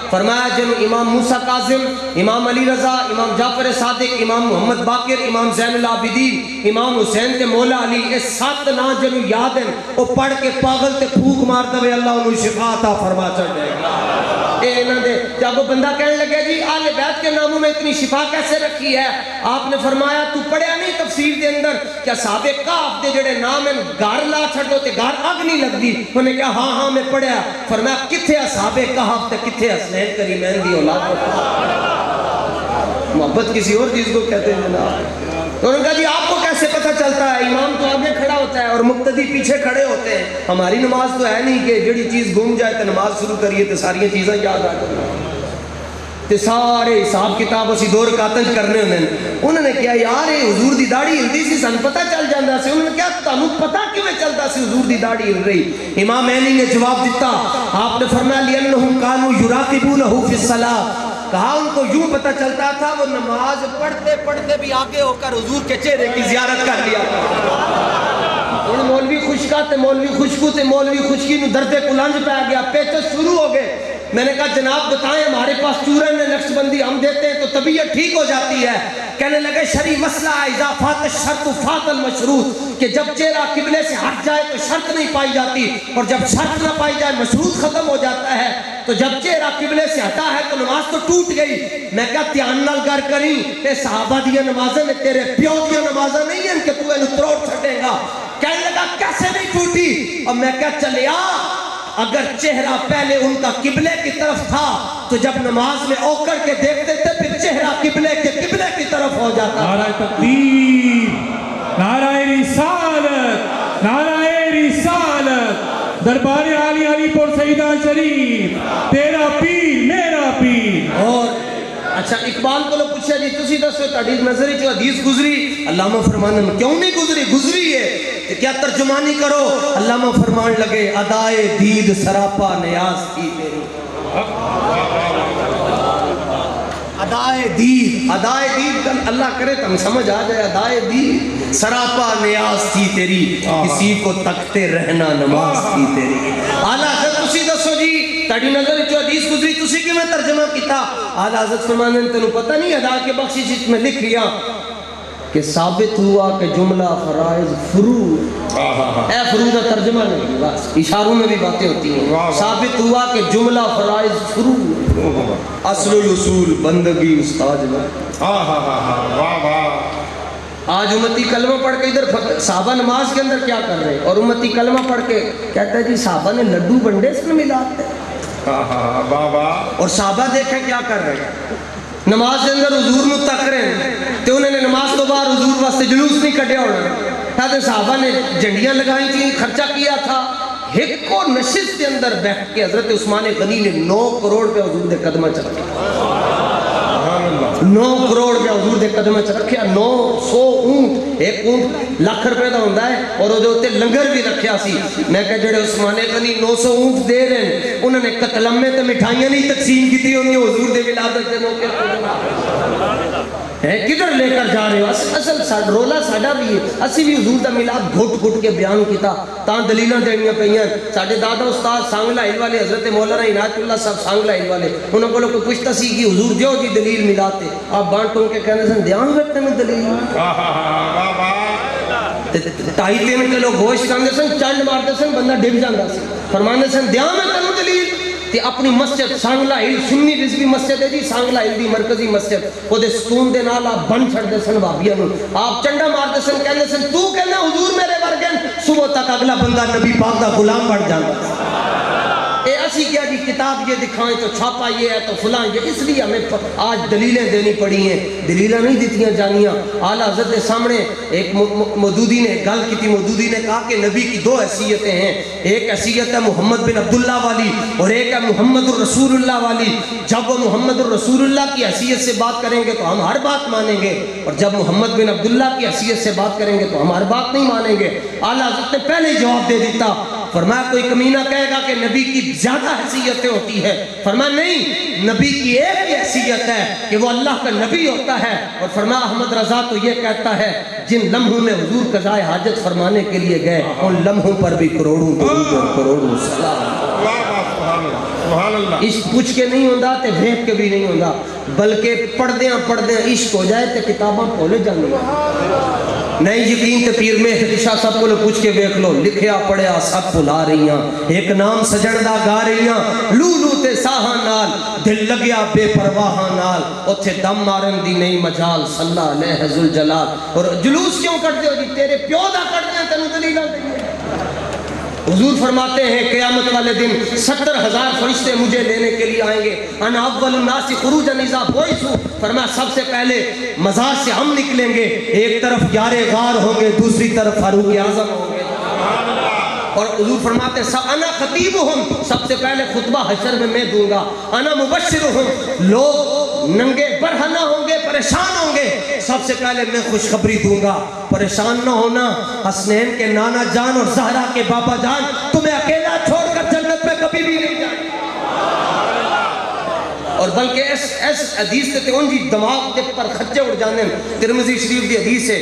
فرمایا جن امام موسیٰ کاظم امام علی رضا امام جعفر صادق امام محمد باقر امام زین العابدین امام حسین تے مولا علی اس 7 نا جنو یاد ہیں وہ پڑھ کے پاگل تے پھوک مار دوے اللہ انہوں شفا عطا فرما چڑھ جائے گا اے انہوں نے جب وہ بندہ کہنے لگے جی اہل بیت کے ناموں میں اتنی شفا کیسے رکھی ہے آپ نے فرمایا تو پڑھیا نہیں تفسیر دے اندر کیا صحابہ کہف دے جڑے نام ہیں گھر لا چھڑ دو تے گھر اگ نہیں لگ دی انہوں نے کہا ہاں میں پڑھیا فرمایا کتھے صحابہ کہف تے کتھے حسنین کریمین دی اولاد محبت کسی اور چیز کو کہتے ہیں جناب تو انہوں نے کہا جی آپ کو کیسے پتہ چلتا ہے امام تو آگے کھڑا ہوتا ہے اور مقتدی پیچھے کھڑے ہوتے ہیں ہماری نماز تو ہے نہیں کہ جڑی چیز گم جائے تو نماز شروع کریے تو ساری چیزیں یاد آ جائیں تے سارے حساب کتاب اسی 2 رکعتاں کرنے ہوندے انہوں نے کہا یار یہ حضور دی داڑھی ہلدی سی سن پتہ چل جاندا سی انہوں نے کہا تانوں پتہ کیویں چلدا سی حضور دی داڑھی ہل رہی امام علی نے جواب دیتا آپ نے فرمایا لئنہم کانوا یراقبونہ فی الصلاۃ کہا ان کو یوں پتہ چلتا تھا وہ نماز پڑھتے پڑھتے بھی آگے ہو کر حضور کے چہرے کی زیارت کر لیا ان مولوی خوشکا تے مولوی خوشکو تے مولوی خوشکی نو درد کلنج پہ گیا پیچس شروع ہو گئے میں نے کہا جناب بتائیں ہمارے پاس چورن نے نقش بندی ہم دیتے ہیں تو طبیعت ٹھیک ہو جاتی ہے کہنے لگے شرعی مسئلہ اضافات الشرط فات المشروط کہ جب چہرہ قبلے سے ہٹ جائے تو شرط نہیں پائی جاتی اور جب شرط نہ پائی جائے مشروط ختم ہو جاتا ہے تو جب چہرہ قبلے سے ہٹا ہے تو نماز تو ٹوٹ گئی میں کہا دھیان نال گر کری اے صحابہ دیا نمازیں میں تیرے پیو دیا نمازیں نہیں ہیں کہ تو انہوں تروڑ چھٹے گا کہنے لگا کیسے نہیں ٹوٹی اور میں کہا چلیا اگر چہرہ پہلے ان کا قبلے کی طرف تھا تو جب نماز میں اوکر کے دیکھتے تھے پھر چہرہ قبلے کی طرف ہو جاتا نعرہ تکبیر نعرہ رسالت نعرہ رسالت دربار عالی علی پور سیدہ شریف تیرا پیر میرا پیر اور اچھا اقبال کو لوگ پوچھا جی تسی دسو تہاڈی نظر وچ حدیث گزری علامہ فرمانے میں کیوں نہیں گزری ہے کہ کیا ترجمانی کرو علامہ فرمان لگے ادائے دید سراپا نیاز تھی میری ادائے دید، ادائے دید کا اللہ کرے تم سمجھ آ جائے. ادائے دید سراپا نیاز تھی تیری، کسی کو تکتے رہنا نماز تھی تیری. اعلیٰ حضرت تسی دسو جی تاڑی نظر جو حدیث گزری تسی کی میں ترجمہ کیتا. اعلیٰ حضرت فرمانے تنوں پتہ نہیں ادا کے بخشش میں لکھ لیا کہ ثابت ہوا کہ جملہ فرائض فروض، اے فروض کا ترجمہ نہیں، بس اشاروں میں بھی باتیں ہوتی ہیں. ثابت ہوا کہ جملہ فرائض فروض، اصل الاصول بندگی استاد میں. واہ واہ. آج امتی کلمہ پڑھ کے ادھر صحابہ نماز کے اندر کیا کر رہے ہیں، اور امتی کلمہ پڑھ کے کہتا ہے جی صحابہ نے لڈو بنڈے سے ملاتے، اور صحابہ دیکھیں کیا کر رہے ہیں. نماز کے اندر حضور نو تک رہے ہیں تو انہوں نے نماز تو باہر حضور واسطے جلوس نہیں کٹیا ہونا. کہتے صحابہ نے جھنڈیاں لگائی تھیں، خرچہ کیا تھا. ایک کو نشست کے اندر بیٹھ کے حضرت عثمان غنی نے 9 کروڑ پہ حضور دے قدمہ چ رکھے. 9 کروڑ پہ حضور دے قدمہ چ رکھے. 900 اونٹ، ایک اونٹ لاکھ روپے دا ہوندا ہے، اور وہ تے لنگر بھی رکھیا سی. میں کہ جڑے عثمان غنی 900 اونٹ دے رہے ہیں انہوں نے قتلمے تے مٹھائیاں نہیں تقسیم کیتی ہوندی حضور دے ولادت دے موقع ہے. کدھر لے کر جا رہے ہو؟ اصل رولا ساڈا بھی ہے. اسی بھی حضور دا میلاد گھٹ گھٹ کے بیان کیتا تاں دلیلاں دینیاں پئیاں. ساڈے دادا استاد سانگلا ہل والے حضرت مولانا عنایت اللہ صاحب سانگلا ہل والے، انہاں کولوں کوئی پوچھتا سی کہ حضور دیو جی دلیل میلاد تے، آپ بانٹوں کے کہندے سن دیاں وقت میں دلیل. 2.5-3 کلو گوشت کھاندے سن، چنڈ مارتے سن، بندہ ڈگ جاندا سی. فرماندے سن دیاں میں تینوں دلیل. تے اپنی مسجد سانگلا ہل سنی رضوی مسجد ہے جی، سانگلا ہل دی مرکزی مسجد، او دے ستون دے نال آپ بن چھڑ دے سن بھابیاں نوں. آپ چنڈا مارتے سن، کہندے سن تو کہنا حضور میرے ورگے. صبح تک اگلا بندہ نبی پاک دا غلام بن جاندا. اے اسی کیا جی کتاب یہ دکھائیں تو چھاپا یہ ہے تو فلاں یہ، اس لیے ہمیں آج دلیلیں دینی پڑی ہیں. دلیلیں نہیں دیتیاں جانیاں. اعلیٰ حضرت کے سامنے ایک مودودی نے گل کی تھی. مودودی نے کہا کہ نبی کی 2 حیثیتیں ہیں، ایک حیثیت ہے محمد بن عبداللہ والی اور ایک ہے محمد الرسول اللہ والی. جب وہ محمد الرسول اللہ کی حیثیت سے بات کریں گے تو ہم ہر بات مانیں گے، اور جب محمد بن عبداللہ کی حیثیت سے بات کریں گے تو ہم ہر بات نہیں مانیں گے. اعلیٰ حضرت نے پہلے ہی جواب دے دیتا. فرمایا کوئی کمینہ کہے گا کہ نبی کی زیادہ حیثیتیں ہوتی ہے. فرمایا نہیں، نبی کی ایک ہی حیثیت ہے کہ وہ اللہ کا نبی ہوتا ہے. اور فرمایا احمد رضا تو یہ کہتا ہے جن لمحوں میں حضور قضائے حاجت فرمانے کے لیے گئے ان لمحوں پر بھی کروڑوں درود اور کروڑوں سلام. عشق پوچھ کے نہیں ہوندہ تے بھیک کے بھی نہیں ہوندہ، بلکہ پڑھدیاں عشق ہو جائے تے کتاباں پولے جانے. نہیں یقین تے پیر میں شاہ صاحب کو پوچھ کے دیکھ لو، لکھیا پڑھیا سب بھلا رہیاں، ایک نام سجن دا گا رہیاں، لو لو تے ساہاں نال دل لگیا بے پرواہاں نال، اوتھے دم مارن دی نہیں مجال صلی علیہ ذوالجلال. اور جلوس کیوں کٹتے ہو جی؟ تیرے پیو دا کٹتے ہیں تینوں دلیلاں دیں. حضور فرماتے ہیں قیامت والے دن 70,000 فرشتے مجھے لینے کے لیے آئیں گے. انا اول الناس خروجا اذا بعثوا. فرمایا سب سے پہلے مزار سے ہم نکلیں گے، ایک طرف یار غار ہوں گے، دوسری طرف فاروق اعظم ہوں گے. اور حضور فرماتے ہیں انا خطیبہم، سب سے پہلے خطبہ حشر میں دوں گا. انا مبشرہم، لوگ ننگے برہنہ ہوں گے، پریشان ہوں گے، سب سے پہلے میں خوشخبری دوں گا. پریشان نہ ہونا، حسنین کے نانا جان اور زہرا کے بابا جان تمہیں اکیلا چھوڑ کر جنت میں کبھی بھی نہیں جائیں. اور بلکہ اس حدیث تے ان جی دماغ دے پر خچے اڑ جاندے. ترمذی شریف دی حدیث ہے.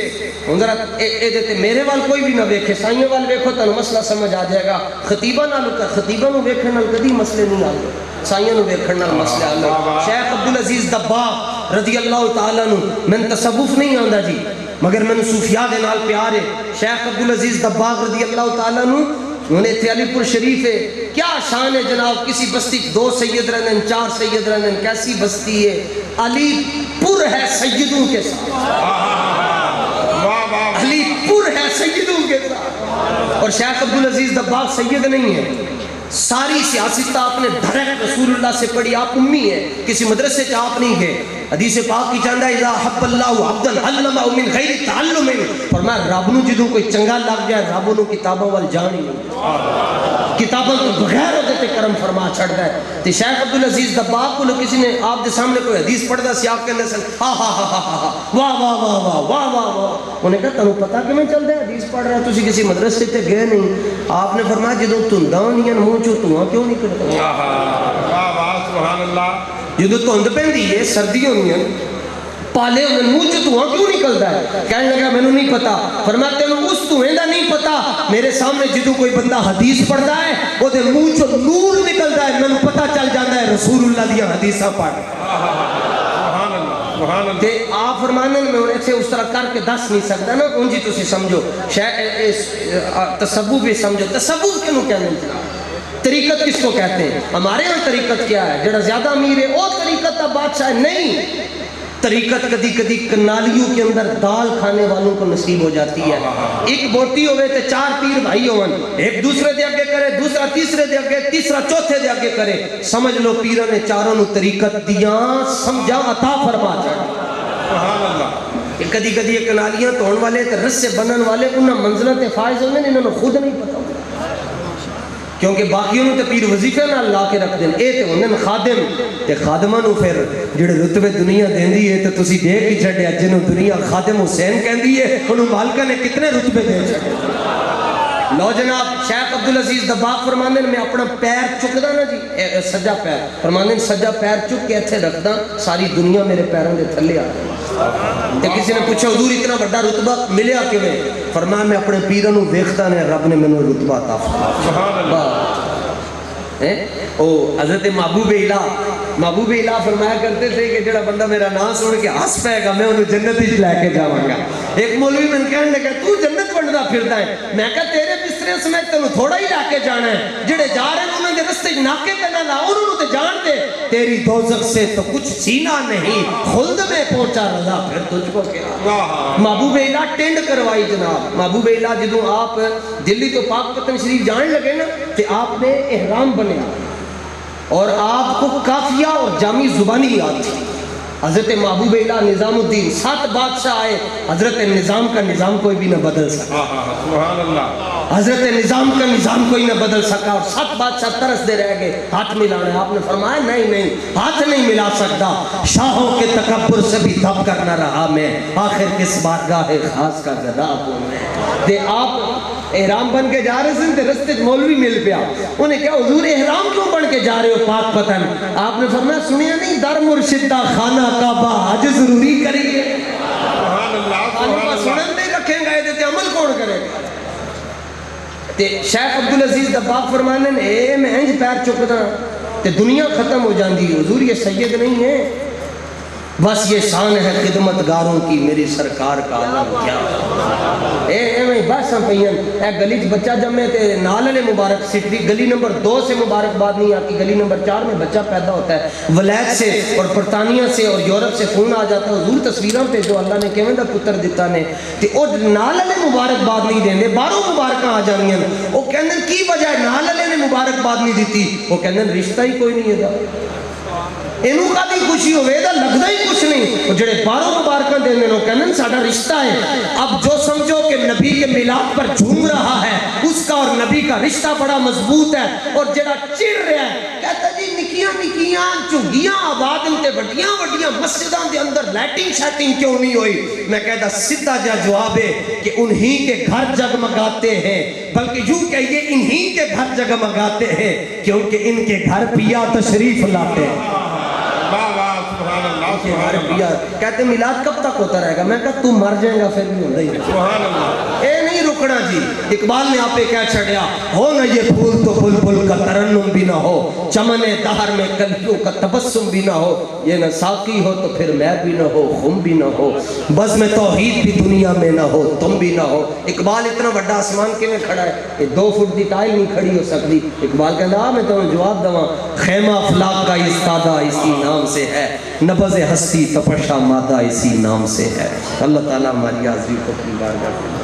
ہن ذرا اے دے تے میرے وال کوئی بھی نہ ویکھے، سائیں وال ویکھو تے مسئلہ سمجھ آ جائے گا. خطیبہ نال خطیبہ نو ویکھن نال کدی مسئلے نہیں آندے، سائیں نو ویکھن نال مسئلے آندے. شیخ عبدالعزیز دباغ رضی اللہ تعالیٰ عنہ، میں تصوف نہیں آندا جی مگر میں صوفیاء دے نال پیار ہے. شیخ عبدالعزیز دباغ رضی اللہ تعالیٰ عنہ انہیں تھے علی پور شریف ہے. کیا شان ہے جناب، کسی بستی 2 سید رہنے 4 سید رہنے، کیسی بستی ہے؟ علی پور ہے سیدوں کے ساتھ، علی پور ہے سیدوں کے ساتھ. اور شیخ عبدالعزیز دباغ سید نہیں ہے، ساری سیاست آپ نے ڈائریکٹ رسول اللہ سے پڑھی. آپ امی ہیں، کسی مدرسے سے آپ نہیں گئے. حدیث پاک کی چاندہ اذا حب اللہ عبدا علمہ من غیر تعلم. فرمایا رب نو جدوں کوئی چنگا لگ جائے رب نو کتاباں وال جان ہی نہیں، کتاباں تو بغیر وہ تے کرم فرما چھڑدا ہے. تے شیخ عبدالعزیز دباغ کو کسی نے آپ دے سامنے کوئی حدیث پڑھدا سی، آپ کہندے سن ہا ہا ہا ہا واہ واہ واہ واہ واہ واہ واہ. انہیں کہا تانوں پتہ کیویں چلدا ہے حدیث پڑھ رہا، تسی کسی مدرسے تے گئے نہیں. آپ نے فرمایا جدوں تھندا ہونیاں منہ چوں دھواں کیوں نہیں کردا؟ واہ واہ سبحان اللہ. جدو دھند پہندی ہے سردی ہونی ہے پالے انہیں منہ چ دھواں کیوں نکلتا ہے؟ کہنے لگا میں نے نہیں پتا. فرمایا تینوں اس دھویں دا نہیں پتا. میرے سامنے جدو کوئی بندہ حدیث پڑھتا ہے وہ دے منہ چ نور نکلتا ہے میں نے پتا چل جاتا ہے رسول اللہ دیا حدیثاں پڑھ. تے آپ فرمانے میں انہیں سے اس طرح کر کے دس نہیں سکتا نا انجی تسی سمجھو تصوف بھی سمجھو. تصوف کیوں کہنے چاہتا طریقت کس کو کہتے ہیں؟ ہمارے ہاں طریقت کیا ہے؟ جڑا زیادہ امیر ہے وہ طریقت تا بادشاہ نہیں. طریقت کدی کدی کنالیوں کے اندر دال کھانے والوں کو نصیب ہو جاتی ہے. ایک بوٹی ہوئے تے 4 پیر بھائی ہون ایک دوسرے دے آگے کرے دوسرا تیسرے دے آگے تیسرا چوتھے دے آگے کرے سمجھ لو پیروں نے چاروں نو طریقت دیاں سمجھا عطا فرما چاہیے. کدی کدی یہ کنالیاں توڑن والے تے رسے بنن والے انہاں منزلت فائز ہوندے انہاں نو خود نہیں پتا کیونکہ باقیوں نے تو پیر وظیفے نہ لا کے رکھ دیں. اے تے ہوندے خادم تے خادماں نو پھر جڑے رتبے دنیا دیندی ہے تے تسی دیکھ ہی چھڈیا جنوں دنیا خادم حسین کہندی ہے انہوں مالکہ نے کتنے رتبے دے چھڈے. لو جناب شیخ عبدالعزیز دباغ فرماندے میں اپنا پیر چکدا نا جی سجا پیر فرماندے سجا پیر چک کے ایتھے رکھدا ساری دنیا میرے پیروں دے تھلے آ جائے. تے کسی نے پوچھا حضور اتنا بڑا رتبہ ملیا کیویں؟ فرمایا میں اپنے پیروں نو ویکھدا نے رب نے مینوں رتبہ عطا فرمایا. سبحان اللہ. او حضرت محبوب الہ فرمایا کرتے تھے کہ جڑا بندہ میرا نام سن کے ہنس پائے گا میں انہوں جنت ہی لے کے جاواں گا. ایک مولوی میں کہنے لگا تو جنت بندا پھردا ہے. میں کہا تیرے بسترے سمیت تینوں تھوڑا ہی لے کے جانا ہے. جڑے جا رہے ہیں انہوں نے رستے ناکے تے نہ لا انہوں تے جان دے تیری دوزخ سے تو کچھ سینہ نہیں خلد میں پہنچا رضا پھر تجھ کو کیا. محبوب الہ ٹینڈ کروائی جناب. محبوب الہ جدوں آپ دلی تو پاک پتن شریف جان لگے نا تے آپ نے احرام بنے اور آپ کو قافیہ اور جامع زبانی یاد تھی. حضرت محبوب الہ نظام الدین 7 بادشاہ آئے حضرت نظام کا نظام کوئی بھی نہ بدل سکا. سبحان اللہ. حضرت نظام کا نظام کوئی نہ بدل سکا اور 7 بادشاہ ترس دے رہ گئے ہاتھ ملانا. آپ نے فرمایا نہیں ہاتھ نہیں ملا سکتا. شاہوں کے تکبر سے بھی دب کر نہ رہا میں آخر کس بارگاہ خاص کا گدا ہوں میں. تے آپ احرام بن کے جا رہے تھے تے رستے مولوی مل پیا. انہیں کہا حضور احرام کیوں بن کے جا رہے ہو پاک پتن؟ آپ نے فرمایا سنیا نہیں در مرشد دا خانہ کعبہ حج ضروری کریے. سبحان اللہ. سنن نہیں رکھیں گا یہ تے عمل کون کرے گا؟ تے شیخ عبدالعزیز دباغ فرمانے نے اے میں انج پیر چکدا تے دنیا ختم ہو جاندی. حضور یہ سید نہیں ہے بس یہ شان ہے خدمتگاروں کی میری سرکار کا عالم کیا. اے میں بس ہم پہین اے گلی بچہ جمعے تے نالے مبارک سٹی گلی نمبر 2 سے مبارک باد نہیں آتی. گلی نمبر 4 میں بچہ پیدا ہوتا ہے ولایت سے اور برطانیہ سے اور یورپ سے فون آ جاتا ہے حضور تصویراں پہ جو اللہ نے کیویں دا پتر دیتا نے تے او نالے مبارک باد نہیں دیندے باہروں مبارکاں آ جانیاں. او کہندے کی وجہ ہے نالے نے مبارک باد نہیں دیتی؟ وہ کہندے رشتہ ہی کوئی نہیں ہے. اینو کدی خوشی ہوے دا لگدا ہی کچھ نہیں. جڑے باروں مبارکاں دیندے نو کہندے ساڈا رشتہ ہے. اب جو سمجھو کہ نبی کے میلاد پر جھوم رہا ہے اس کا اور نبی کا رشتہ بڑا مضبوط ہے اور جڑا چڑ رہا ہے کہتا جی نکیاں نکیاں چنگیاں آباد تے بڑیاں بڑیاں مسجداں دے اندر لائٹنگ شیٹنگ کیوں نہیں ہوئی؟ میں کہتا سیدھا جا جواب ہے کہ انہی کے گھر جگمگاتے ہیں بلکہ یوں کہیے انہی کے گھر جگمگاتے ہیں کیونکہ ان کے گھر پیا تشریف لاتے ہیں. کہتے میلاد کب تک ہوتا رہے گا؟ میں کہا تو مر جائے گا پھر بھی ہوتا ہی. سبحان اللہ. اے نہیں رکنا جی. اقبال نے آپ پہ کیا چھڑیا ہو نہ یہ پھول تو بلبل کا ترنم بھی نہ ہو چمن دہر میں کلیوں کا تبسم بھی نہ ہو یہ نہ ساقی ہو تو پھر میں بھی نہ ہو خم بھی نہ ہو بزم توحید بھی دنیا میں نہ ہو تم بھی نہ ہو. اقبال اتنا بڑا آسمان کے میں کھڑا ہے کہ 2 فٹ دی ٹائل نہیں کھڑی ہو سکتی. اقبال کہتا میں تمہیں جواب دواں خیمہ افلاق کا استادہ اسی نام سے ہے نبض ہستی تپشا مادہ اسی نام سے ہے. اللہ تعالیٰ ہماری حاضری کو اپنی بارگاہ میں